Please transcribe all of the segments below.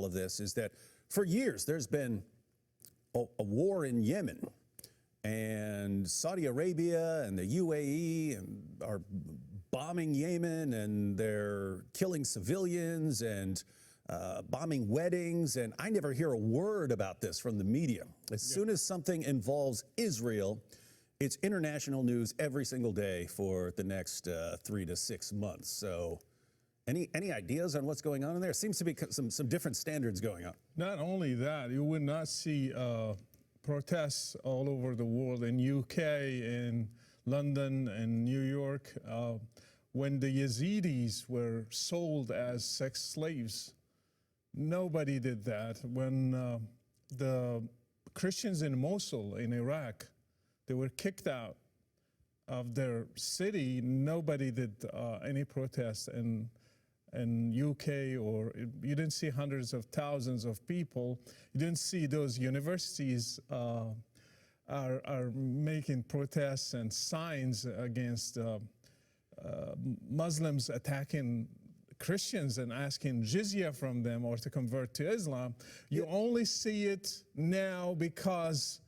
of this is that for years there's been a war in Yemen, and Saudi Arabia and the UAE are bombing Yemen, and they're killing civilians and bombing weddings, and I never hear a word about this from the media. As soon as something involves Israel, it's international news every single day for the next 3 to 6 months. So any ideas on what's going on in there? Seems to be some different standards going on. Not only that, you would not see protests all over the world, in UK, in London, and New York. When the Yazidis were sold as sex slaves, nobody did that. When the Christians in Mosul, in Iraq, they were kicked out of their city, nobody did any protests in UK, or you didn't see hundreds of thousands of people. You didn't see those universities are making protests and signs against Muslims attacking Christians and asking jizya from them or to convert to Islam. You only see it now because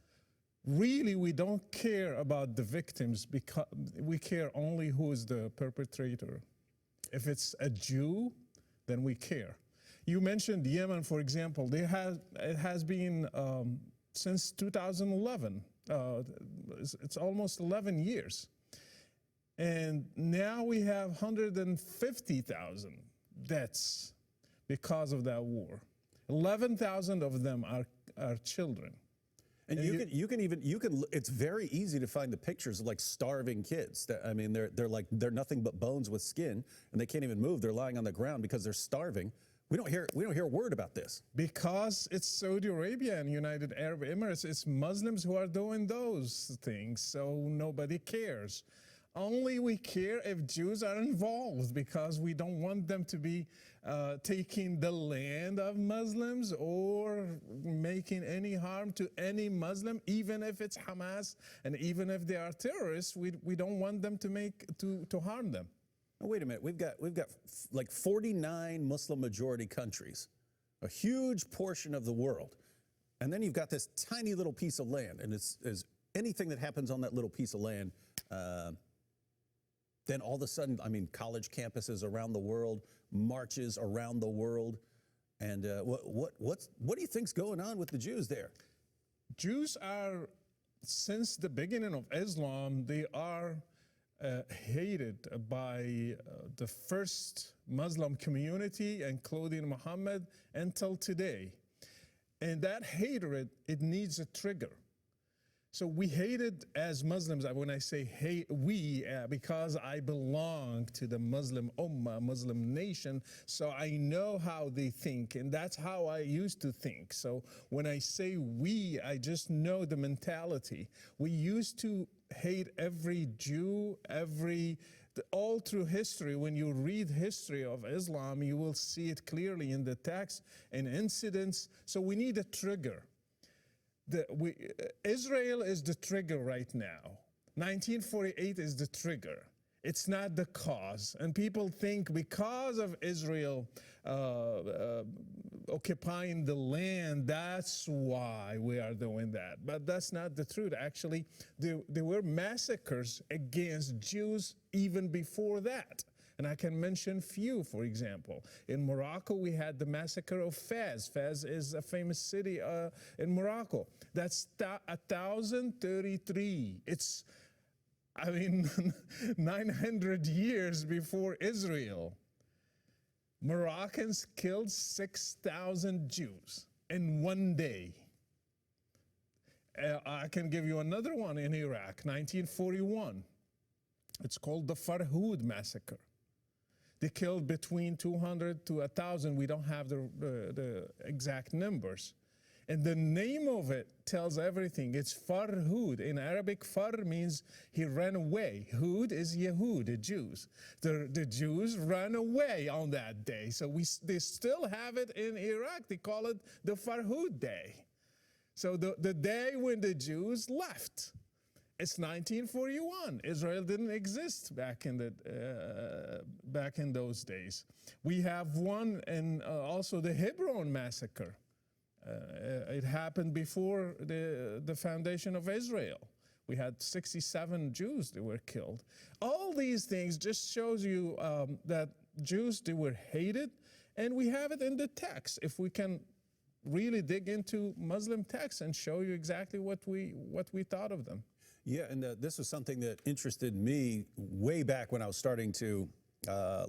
really we don't care about the victims, because we care only who is the perpetrator. If it's a Jew, then we care. You mentioned Yemen, for example. It has been since 2011. It's almost 11 years. And now we have 150,000 deaths because of that war. 11,000 of them are children. And it's very easy to find the pictures of like starving kids. I mean, they're nothing but bones with skin, and they can't even move. They're lying on the ground because they're starving. We don't hear a word about this. Because it's Saudi Arabia and United Arab Emirates. It's Muslims who are doing those things, so nobody cares. Only we care if Jews are involved, because we don't want them to be taking the land of Muslims or making any harm to any Muslim, even if it's Hamas and even if they are terrorists. We don't want them to harm them. Oh, wait a minute. We've got like 49 Muslim majority countries, a huge portion of the world, and then you've got this tiny little piece of land, and it's anything that happens on that little piece of land. Then all of a sudden, I mean, college campuses around the world, marches around the world, and what do you think's going on with the Jews there? Jews are, since the beginning of Islam, they are hated by the first Muslim community, including Muhammad, until today. And that hatred, it needs a trigger. So we hated as Muslims. When I say hate, because I belong to the Muslim ummah, Muslim nation, so I know how they think, and that's how I used to think. So when I say we, I just know the mentality. We used to hate every Jew, all through history. When you read history of Islam, you will see it clearly in the text and incidents. So we need a trigger. Israel is the trigger right now. 1948 is the trigger. It's not the cause. And people think because of Israel occupying the land, that's why we are doing that. But that's not the truth. Actually, there were massacres against Jews even before that. And I can mention few, for example. In Morocco, we had the massacre of Fez. Fez is a famous city in Morocco. That's 1033. It's, 900 years before Israel. Moroccans killed 6,000 Jews in one day. I can give you another one in Iraq, 1941. It's called the Farhud massacre. They killed between 200 to 1,000. We don't have the exact numbers. And the name of it tells everything. It's Farhud. In Arabic, Far means he ran away. Hud is Yehud, the Jews. The Jews ran away on that day. So they still have it in Iraq. They call it the Farhud Day. So the day when the Jews left. It's 1941. Israel didn't exist back in those days. We have one, and also the Hebron massacre. It happened before the foundation of Israel. We had 67 Jews that were killed. All these things just shows you that Jews, they were hated, and we have it in the text. If we can really dig into Muslim texts and show you exactly what we thought of them. Yeah, and this was something that interested me way back when I was starting to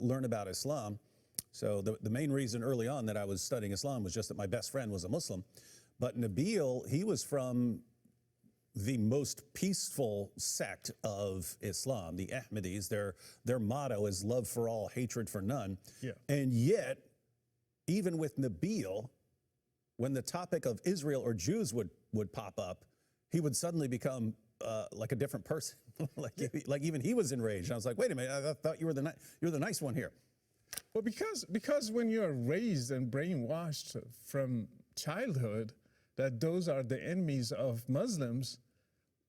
learn about Islam. So the main reason early on that I was studying Islam was just that my best friend was a Muslim. But Nabil, he was from the most peaceful sect of Islam, the Ahmadis. Their motto is love for all, hatred for none. Yeah. And yet, even with Nabil, when the topic of Israel or Jews would pop up, he would suddenly become like a different person. like even he was enraged. And I was like, wait a minute, I thought you're the nice one here. Well, because when you're raised and brainwashed from childhood that those are the enemies of Muslims,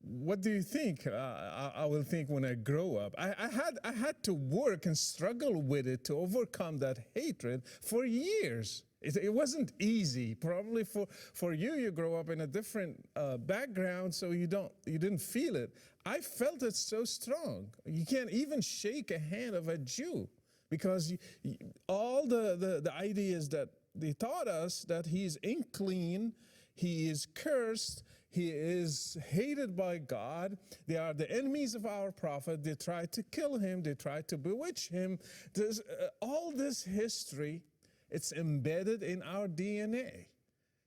what do you think I will think when I grow up? I had to work and struggle with it to overcome that hatred for years. It wasn't easy. Probably for you grow up in a different background, so you didn't feel it. I felt it so strong. You can't even shake a hand of a Jew because all the ideas that they taught us that he's unclean, he is cursed, he is hated by God. They are the enemies of our prophet. They tried to kill him. They tried to bewitch him. All this history, it's embedded in our DNA.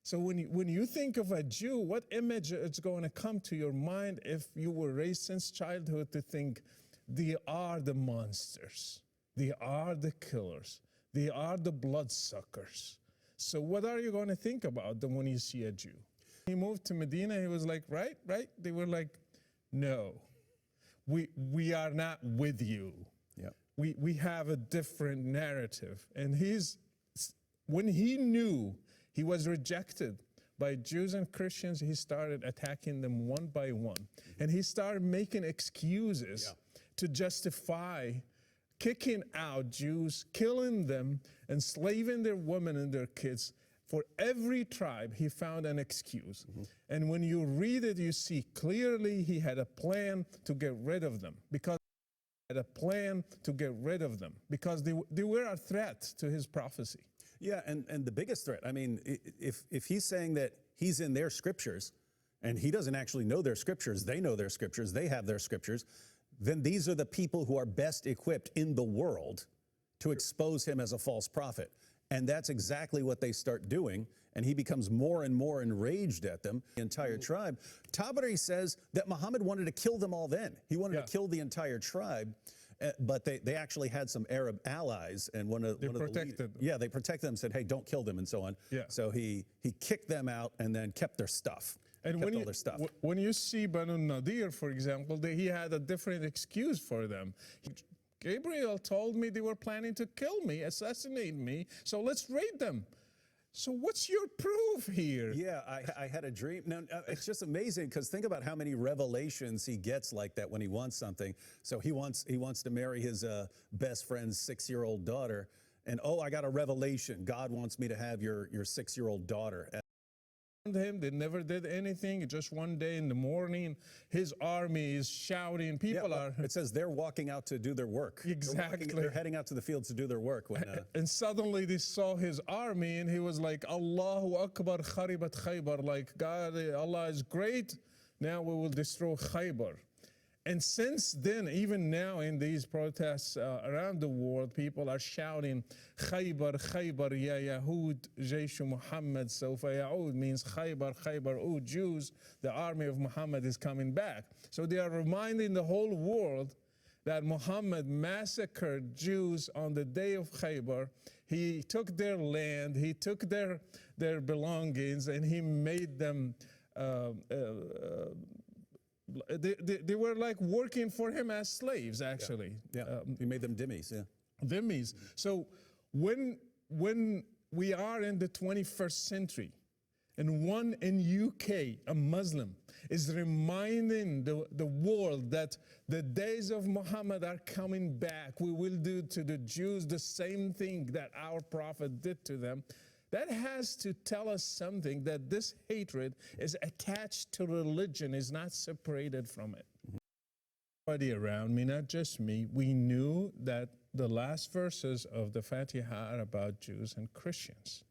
So when you think of a Jew, what image is going to come to your mind if you were raised since childhood to think they are the monsters, they are the killers, they are the bloodsuckers? So what are you going to think about them when you see a Jew? He moved to Medina, he was like, right? They were like, no, we are not with you. Yep. We have a different narrative. And when he knew he was rejected by Jews and Christians, he started attacking them one by one. And he started making excuses to justify kicking out Jews, killing them, enslaving their women and their kids. For every tribe, he found an excuse. And when you read it, you see clearly he had a plan to get rid of them because they were a threat to his prophecy. Yeah, and the biggest threat, I mean, if he's saying that he's in their scriptures and he doesn't actually know their scriptures, they know their scriptures, they have their scriptures, then these are the people who are best equipped in the world to expose him as a false prophet. And that's exactly what they start doing. And he becomes more and more enraged at them, the entire tribe. Tabari says that Muhammad wanted to kill them all then. He wanted to kill the entire tribe. But they actually had some Arab allies, and one of the protected them. Yeah, they protected them, said, hey, don't kill them, and so on. Yeah. So he kicked them out and then kept their stuff. And when you see Banu Nadir, for example, he had a different excuse for them. Gabriel told me they were planning to kill me, assassinate me, so let's raid them. So what's your proof here? Yeah, I had a dream. Now, it's just amazing because think about how many revelations he gets like that when he wants something. So he wants to marry his best friend's 6-year-old daughter. And, oh, I got a revelation. God wants me to have your 6-year-old daughter. Him, they never did anything. Just one day in the morning, his army is shouting. People are. It says they're walking out to do their work. Exactly. They're heading out to the fields to do their work. And suddenly they saw his army, and he was like, Allahu Akbar, kharibat Khaybar. Like, God, Allah is great. Now we will destroy Khaybar. And since then, even now in these protests around the world, people are shouting, Khaybar, Khaybar, ya Yahud, Jaysh Muhammad, Sawfa Ya'ud, means Khaybar, Khaybar, oh Jews, the army of Muhammad is coming back. So they are reminding the whole world that Muhammad massacred Jews on the day of Khaybar. He took their land, he took their belongings, and he made them they were like working for him as slaves, actually. Yeah, he made them dhimmis, Dhimmis. So when we are in the 21st century, and one in UK, a Muslim, is reminding the world that the days of Muhammad are coming back. We will do to the Jews the same thing that our prophet did to them. That has to tell us something, that this hatred is attached to religion, is not separated from it. Everybody around me, not just me, we knew that the last verses of the Fatiha are about Jews and Christians.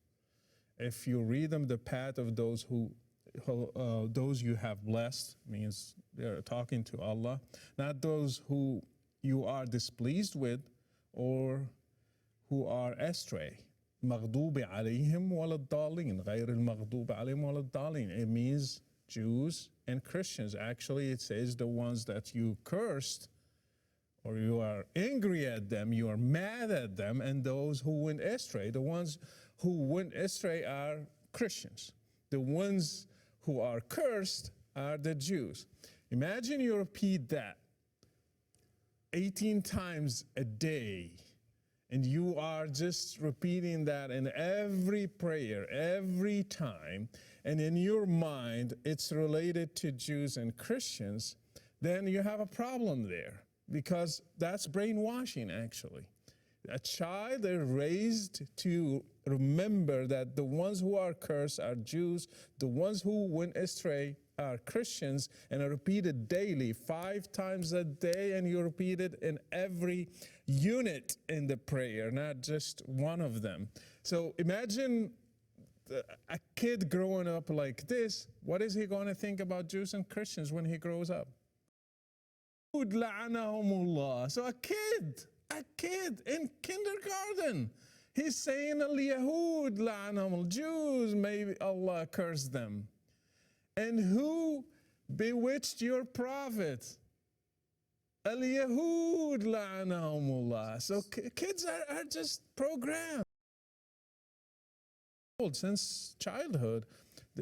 If you read them, the path of those those you have blessed, means they're talking to Allah, not those who you are displeased with or who are astray. مغضوب عليهم ولا الضالين غير المغضوب عليهم ولا الضالين. It means Jews and Christians. Actually, it says the ones that you cursed, or you are angry at them, you are mad at them, and those who went astray. The ones who went astray are Christians. The ones who are cursed are the Jews. Imagine you repeat that 18 times a day, and you are just repeating that in every prayer, every time, and in your mind it's related to Jews and Christians, then you have a problem there, because that's brainwashing, actually. A child is raised to remember that the ones who are cursed are Jews, the ones who went astray are Christians, and are repeated daily, 5 times a day, and you repeat it in every unit in the prayer, not just one of them. So imagine a kid growing up like this. What is he going to think about Jews and Christians when he grows up? So a kid in kindergarten, he's saying, Al-Yahud la'anahum, Jews, maybe Allah cursed them. And who bewitched your prophet? Al-Yahud la'anahumullah. So kids are just programmed. Since childhood,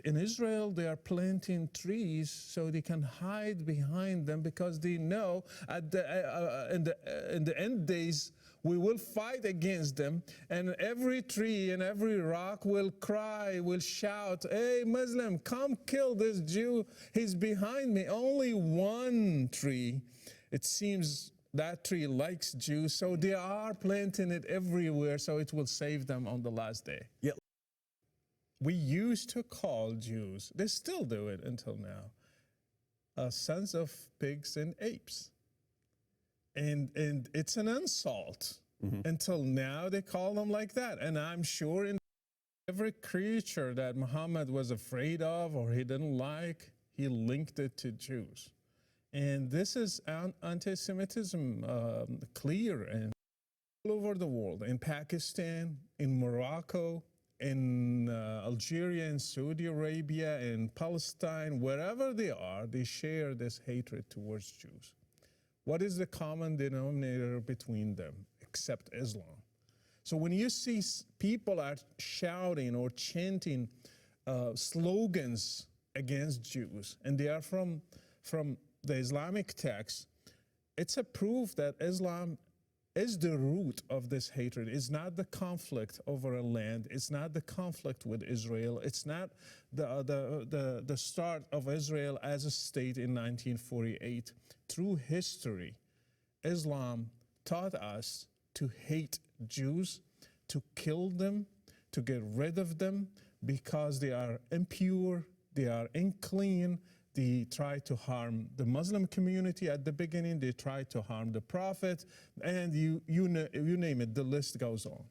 in Israel, they are planting trees so they can hide behind them, because they know at in the end days, we will fight against them, and every tree and every rock will cry, will shout, hey, Muslim, come kill this Jew, he's behind me. Only one tree, it seems that tree likes Jews, so they are planting it everywhere so it will save them on the last day. Yeah. We used to call Jews, they still do it until now, sons of pigs and apes. And it's an insult. Until now, they call them like that. And I'm sure in every creature that Muhammad was afraid of or he didn't like, he linked it to Jews. And this is anti-Semitism clear and all over the world, in Pakistan, in Morocco, in Algeria, in Saudi Arabia, in Palestine, wherever they are, they share this hatred towards Jews. What is the common denominator between them, except Islam? So when you see people are shouting or chanting slogans against Jews, and they are from the Islamic text, it's a proof that Islam is the root of this hatred. It's not the conflict over a land. It's not the conflict with Israel. It's not the start of Israel as a state in 1948. Through history, Islam taught us to hate Jews, to kill them, to get rid of them, because they are impure, they are unclean. They try to harm the Muslim community at the beginning. They try to harm the Prophet, and you name it, the list goes on.